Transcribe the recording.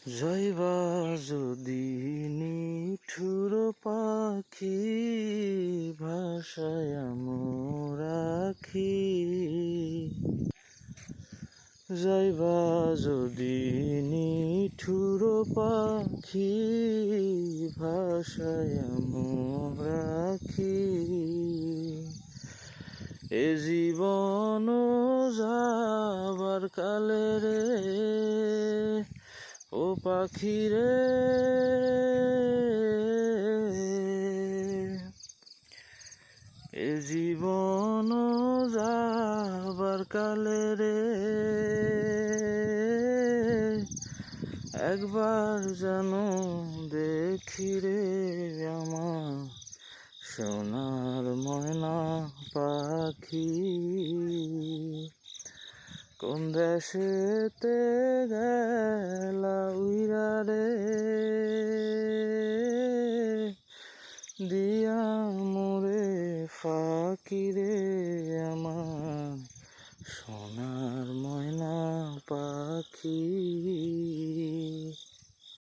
যাইবা যদি নিঠুর পাখি ভাষায় রাখি, যাইবা যদি নিঠুর পাখি ভাষায় রাখি, এ জীবন যাবার কালে রে ও পাখি রে, এ জীবন যাবার কালে রে একবার যেন দেখি রে আমার সোনার ময়না পাখি। কোন দেশেতে গেলা উইরা রে দিয়া মোরে ফাঁকি রে আমার সোনার ময়না পাখি।